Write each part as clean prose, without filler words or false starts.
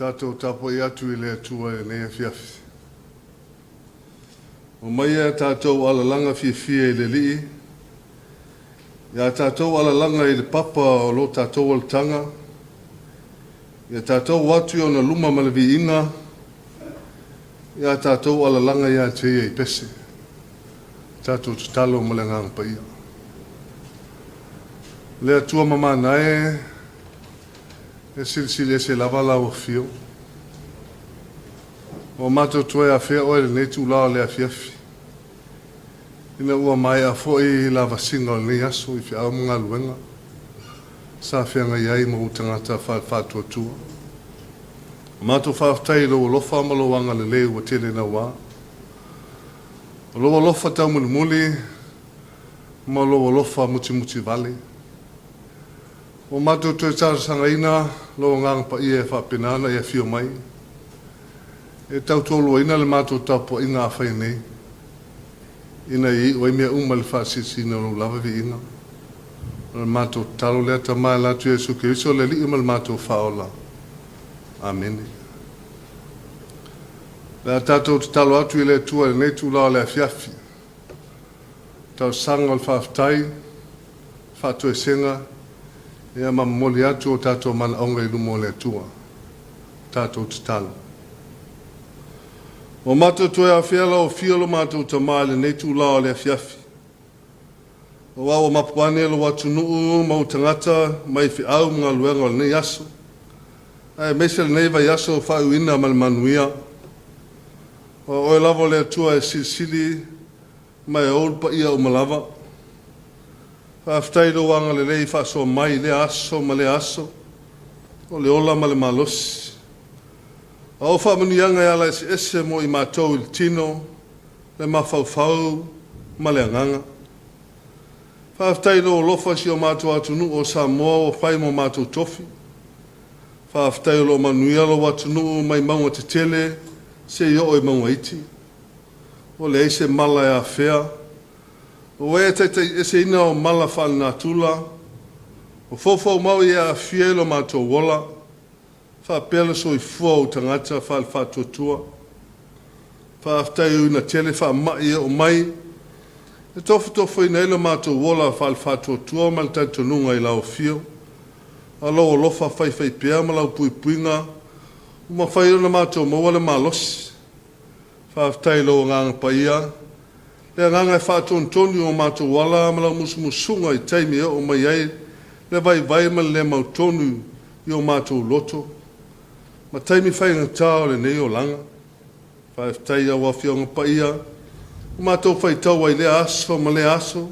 Tātou Tapua'iga atu I le atua e nei Afiafi. O mai e tātou alalanga fia I le lii. Ia tātou alalanga I le papa o lo tātou altanga. Ia tātou watu o na luma malavi inga. Ia tātou alalanga ia te ia I pese. Tātou tutalo malengang pa ia. Le atua mama nae. E silsile se lavala o fio. O mato toe a fea oe le tu lao le Afiafi. Ina ua mai a foi la vasinga o nei aso I fea au mga luenga. Sa fea ngai ai ma utangata whaatua tua. O mato whaaftai lo lofa malo wanga le leu o tele na wā. O lo lofa tau muli ma lo lofa muti vale. O mato toe tāsanga ina lo ngang pa ia whapinana ia fio mai. E tau tolo ina le mato Tapua'iga awhai nei. Ina I o mea uma le whaasisina no lava vi ina. Le mato talo lea tamai latu Jesu Keriso le li ima le mato whaola. Amen. Le tātou te talo atu I le tua le nei tu lao le Afiafi. Tau sanga o le whaaftai, whaatua e senga, Ia mamoli atu o tātou mana aunga I lumo le tua. Tātou te talo. O matou toe a whiala o whialo matou tamai le nei tū lao le Afiafi. O wau o mapuane lo watu nuu mau tangata mai whi au mga luenga o le nei aso. Ai meise le nei vai aso whau ina ma le manuia. O oe lavo le atua e silsili mai oul pa ia o malava. Whaaftai lo wanga le lei whaaso mai le aso ma le aso. O le ola ma le malosi. O whaamanianga e ala ese mo I mātou I tino, le mawhauwhau, ma le anganga. Whaaftai lo lofa si o mātou atunu o Samoa o whai mo mātou tofi. Whaaftai lo manuia lo atunu mai maunga te tele, se I o maunga iti. O le eise mala e a whea. O e teitai ese ina o mala whal nā tula. O fofo mau I a whielo mātou wola. Whaapela so I fua o tangata whaal whaatuatua. Whaaftai ui na tele whaamai o mai. E tofo I neilo mātou wola whaal whaatuatua ma le taitonunga I lau fio. A lo lofa whai pia ma lau puipuinga. Uma whai ona mātou maua le malosi. Whaaftai lo nganga paia. Le nganga e whaatontoni o mātou wala ma lau musumusunga I taimi o mai ai. Le vai ma le mautonu I o mātou loto. Ma taimi whainga tāo le nei o langa. Whaeftai a wawhionga paia. O mātou whai tau ai le aso ma le aso.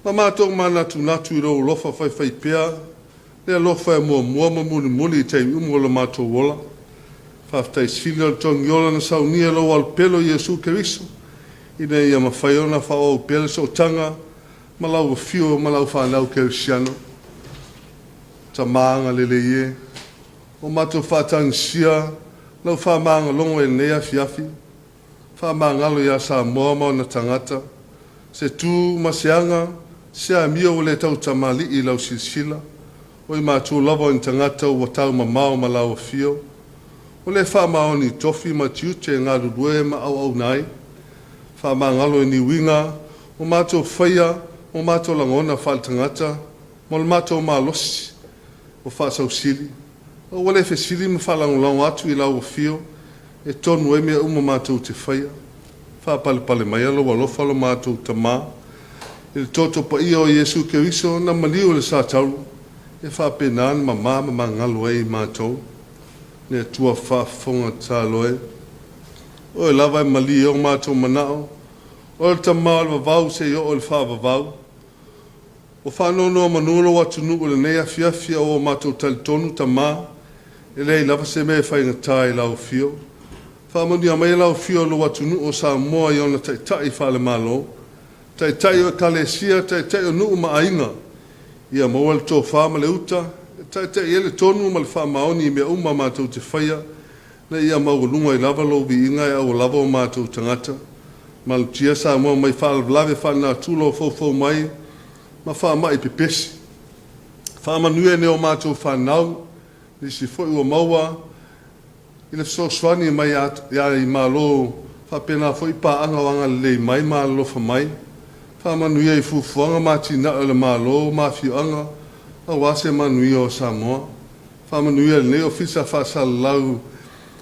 Ma mātou manatu I rau lofa whai pia. Le lofa e mua ma muni I taimi umo le mātou wola. Whaeftai sili o tongi ola na saunia lo al pelo Jesu Keriso. Ina ia ma whaiona whao pele so tanga. Ma lau fio ma lau whanau Kerisiano. Ta maanga lele ie. O matou whaatangisia, lau whaamanga longo e nei Afiafi, whaamanga alo ia Samoa mau na tangata, se tū maseanga, se a mia o le tau tamali I lau silsila, o I mātou lava I tangata o watau mamao ma lau fio, o le whaamao ni tofi ma tiute ngā rurue ma au nai, whaamanga alo ni winga, o mātou whaia, o mātou langona whaatangata, mo le mātou malosi, o whaasau sili. O wale fesili ma whalangulangu atu I lau fio, e tonu e mea uma mātou te whaia. Whaapale mai alo walofa lo mātou tamā. E le toto pa ia o Jesu Keriso na maliu le sātauru. E whaapenaan ma ngalo e I mātou. Ne tua whaafonga tāloe. O e lava e mali o mātou manao. O le tamā le vavau se I o le whaavavau. O whanono manuolo watunu o le nei Afiafi o mātou talitonu tamā. E lei lava se me whainga tai lau fio. Whamoni a mai lau fio lo watunu o Samoa I ona taitai whale malo. Taitai o kalesia, taitai o nuu ma ainga. Ia maua le tō whama le uta. Taitai ele tonu ma le whamaoni I mea uma mātou te whaia. Na ia maurunga I lava lo vi inga e au lava o mātou tangata. Ma le tia Samoa mai whale vlave whale nā tūlo fau mai. Ma whamai pepesi. Whamanue ne o mātou whanau. Nisi foi ua maua, I le soswani mai ya I malo whapena fo I paanga wanga le mai malo fa mai. Whamanuia I fufuanga matina o le malo mawhianga a wase manuia o Samoa. Whamanuia le neo fisa whasalau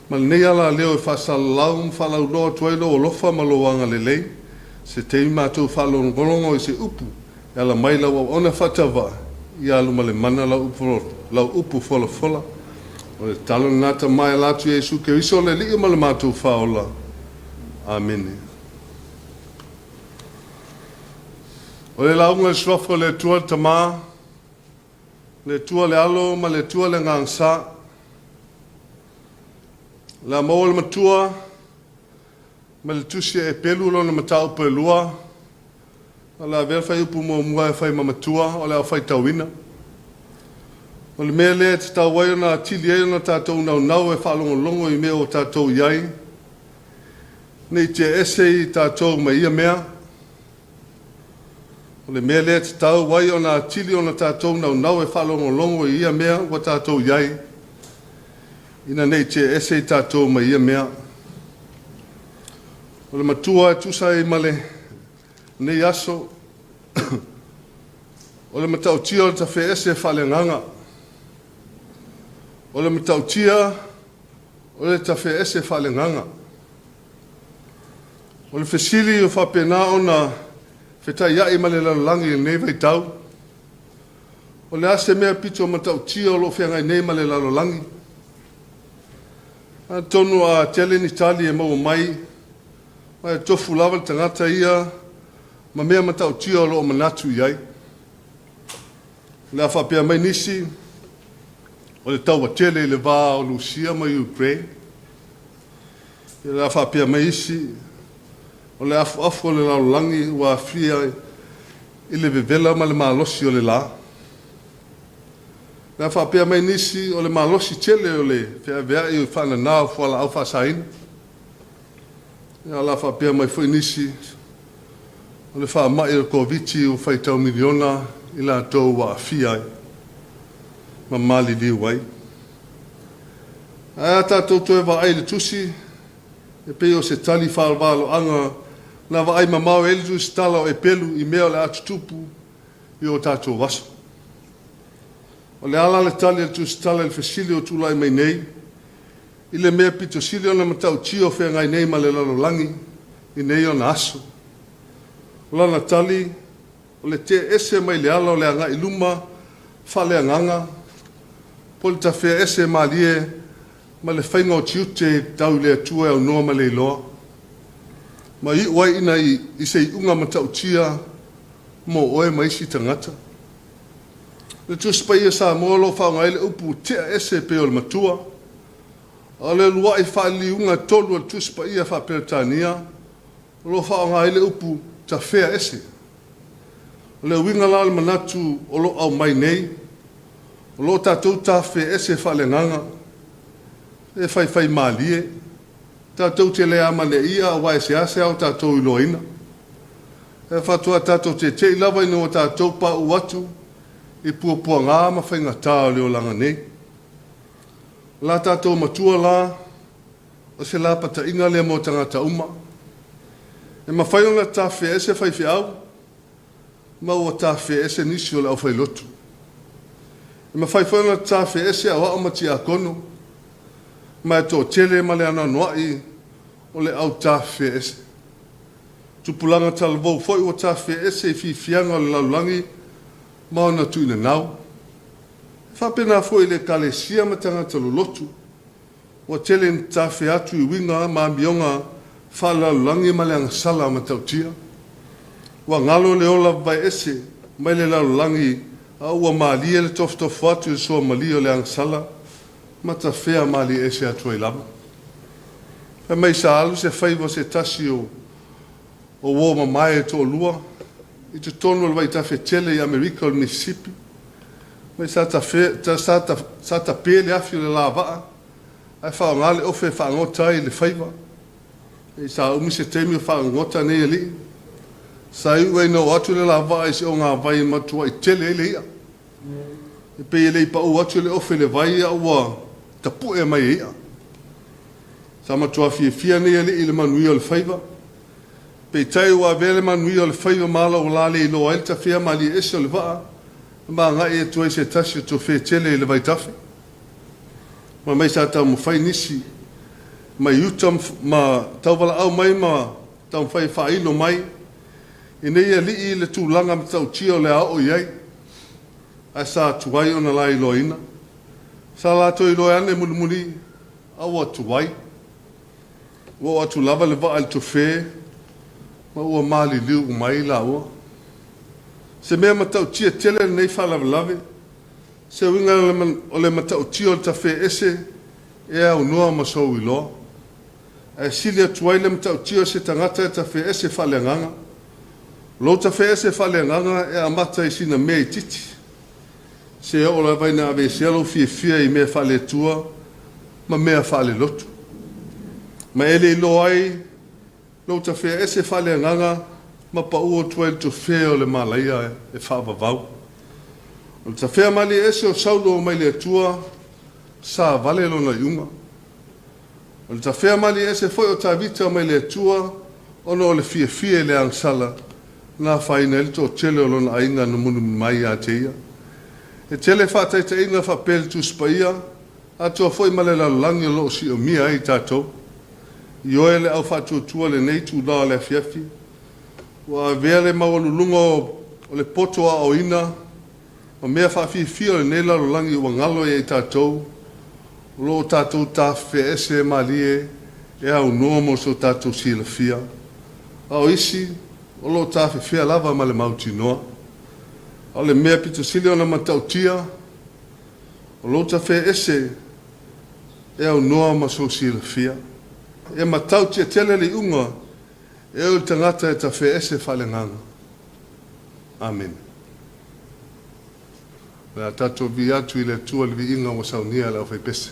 ma le nei ala leo I whasalau whalau loa tuailo o lofa maloanga le lei. Se te mātou whalongolongo I se upu e ala mai lau au ona whatawa I aluma le mana lau upu fola fola. O le talo ngata mai latu Jesu ke iso le li ma le mātou whaola. Amen. O le launga le swafo le tua tama, le tua le alo ma le tua le ngangsa. La maua le matua, ma le tusi e pelu lo na matau pe lua. O le avea fai upu mua e fai mamatua, o le au fai tauina. O le mea lea te tau waio na tili eo na tātou nau e whalongo longo I mea o tātou iai. Nei te ese I tātou ma ia mea. O le mea lea te tau waio na tili o na tātou nau e whalongo longo I ia mea o tātou iai. Ina nei te ese I tātou ma ia mea. O le matua e tusa I male nei aso. O le matau tia o ta whe ese whale nganga. O le matau tia o le ta whe ese whale nganga. O le whesili o whapena o na whetai ia I male lalangi nei vai tau. O le ase mea pito o matau tia o lo whengai nei male lalangi. A tonu a tele ni tali e mau mai. Ma e tofu lava le tangata ia. Ma mea matau tia o lo manatu iai. Le a whapea mai nisi. O le tau a tele le vā o Lucia ma Ukraine. Le a whapea mai isi. O le afu o le laulangi ua fia I le vevela ma le malosi o le la. Le a whapea mai nisi o le malosi tele o le whea vea I whana nā o whala au whasaina. Le a la whapea mai fwy nisi. O le wha mai o koviti o whaitau miliona I la tau wa fia ma mali li wai. A tātou toe wa ai le tusi e peo se tali whalwalo anga na wa ai mamau elitu stala o e pelu I mea o le atutupu I o tātou waso. O le ala le tali elitu stala le whesili o tūlai mai nei I le mea pito sili o na matau tio whea ngai nei ma le lalolangi I nei o na aso. O lana tali o le te ese mai le ala o le anga I luma whale anganga po le ta whea ese malie ma le whainga o tiute tau le atua au noa ma le iloa. Ma I wai ina I se I unga matau tia mo oe ma isi tangata. Le tuspai e Samoa lo whaunga ele upu tea ese pe o le matua. O le lua I whaali unga tolu al tuspai e whaperetania. Lo whaunga ele upu ta whea ese. O le winga la le manatu o lo au mai nei. O lo tātou ta whea ese whale nganga. E whai malie. Tātou te lea mane ia a wai se ase au tātou I loina. E whatua tātou te te ilawa ino o tātou pa uatu I puapua ngā ma whainga tā o leo langa nei. La tātou matua la o se la pata inga lea mo tangata uma. E ma whaiona tā whea ese whai whiau ma ua tā whea ese nisi o le au whai lotu. E ma whaiona tā whea ese a wao mati a kono ma e tō tele ma le ana noai o le au tā whea ese. Tupulanga talavou foi o tā whea ese I whiwhianga o le laulangi ma ona tuina nau. Whapena foi le kalesia ma tangata lolotu o tele ni tā whea atu I winga ma mionga whalaulangi ma le angasala ma tautia. Wa ngalo le ola vai ese mai le laulangi a ua maalia le tofu atu I soa mali o le angasala ma ta whea mali ese atu I lama. E mai sa alu se whaiva se tasi o woma mai e tō lua I te tono le vai ta whe tele I Amerika o Mississippi. Mai sa ta pele afi o le la waa ai wha ngale ofe wha ngota I le whaiva. E sa umi se teimi o wha ngota nei li. Sa iu no atu le la waa I se o ngā vai matua I tele le ia. E pe le I pa u atu le ofe le vai a ua tapue mai ia. Tamatu Afiafi nei ali le manui o le faiva. Pe tai wa vele manui o le faiva mala o lale ilo aile tafea mali ese o le vaa. Ma ngai e tuai se tasi o tofe tele le vai tafe. Ma mai sa tau mawhai nisi. Ma iuta ma tau wala au mai ma tau mawhai whaino mai. I nei ali i le tūlanga ma tau tio le ao iai. A sa tuai o na lai loina. Sa la toi loe ane muni awa tuai. Wa atu lava le vaa le tofe. Ma ua mali liu mai la ua. Se mea matau tia tele nei whalavelave. Se winga o le matau tia o le tafe ese. E au noa masou i loa. E sili atuai le matau tia se tangata e tafe ese whaleanganga. Lo tafe ese whaleanganga e amata i sina mea i titi. Se o la vaina ave selo fia i mea whale tua. Ma mea whale lotu. Ma ele i lo ai. Lo tafe ese whaleanganga. Ma pa ua tuai to feo le malaia e whaavavau. O ta fea mali ese o saulo o mai le atua, sa vale lona iunga. O ta fea mali ese foi o ta vita o mai le atua, ono o le fia le angsala, na whaina ele to tele o lona ainga no munu mai a teia. E tele whataita inga whapele tu spaia, atua foi male la langi o loo si o mia ai tātou. I oe le au whatuatua le nei tu la le Afiafi. Wa vele mawalulunga o le poto a o ina, o mea whawhiwhia o le nei laro langi ua ngalo e tātou, lo tātou tā wheese malie e au noa mo so tātou sila fia. A o isi, o lo tā whewhia lava ma le mauti noa. O le mea pita sili o na matautia, o lo tā wheese e au noa ma so sila fia. E matautia tele li unga, e o tangata e ta wheese whalenganga. Amen. La tato vi atu i le tua le vi inga o saunia la o fai pese.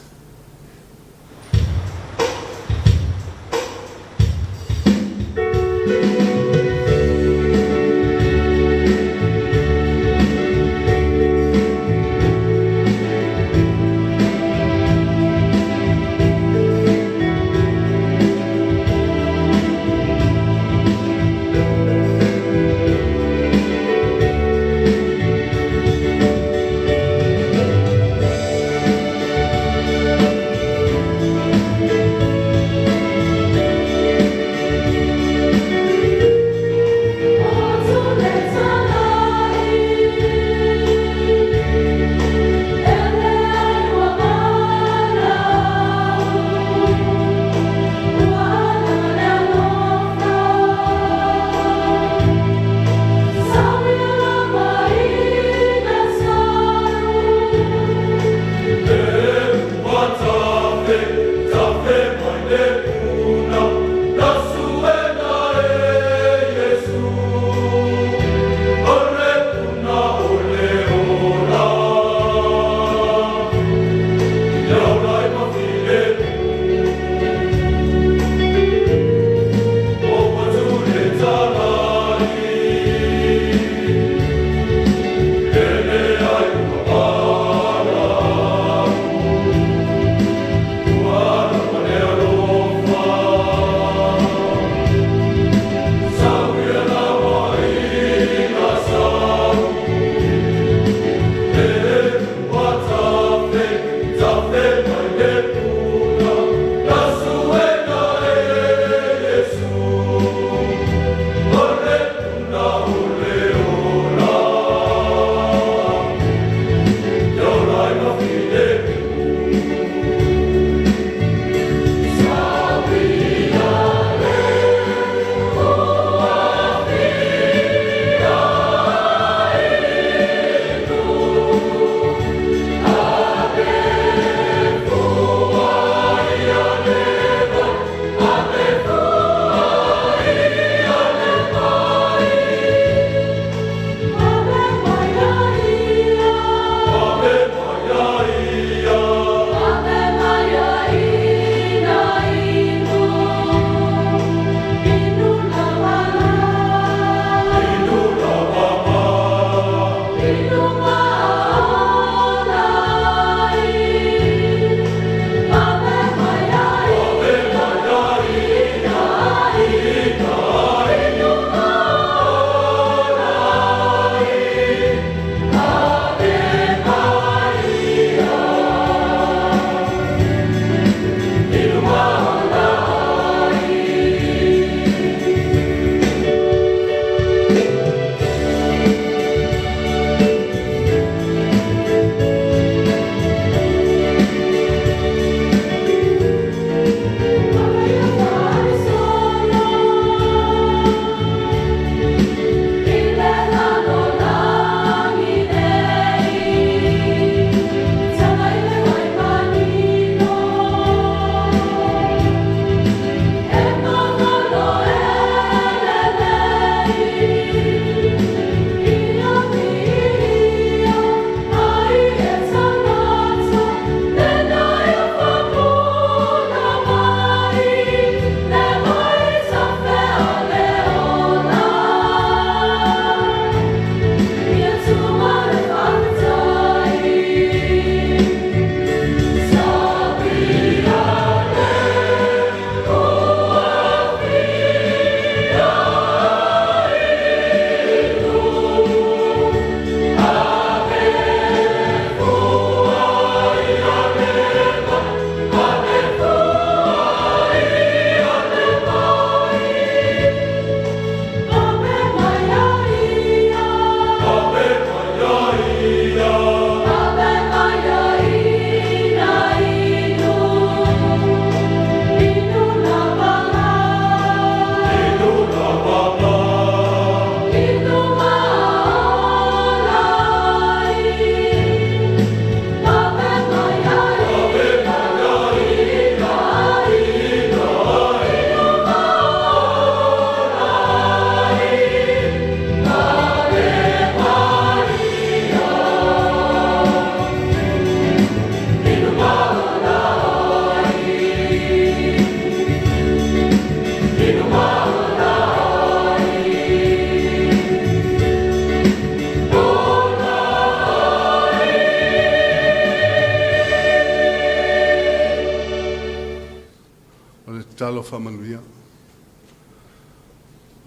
talo whamanuia.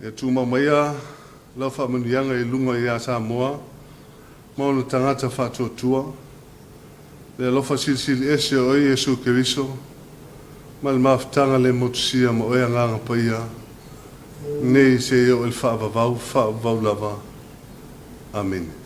E tūma maia lau whamanuianga I lunga I a Samoa, mauna tangata whātua, le alofa silisili ese o Iesu Keriso, ma le mawhitanga le motusia ma oia nganga paia, nei se o il whaavavau lava. Amen.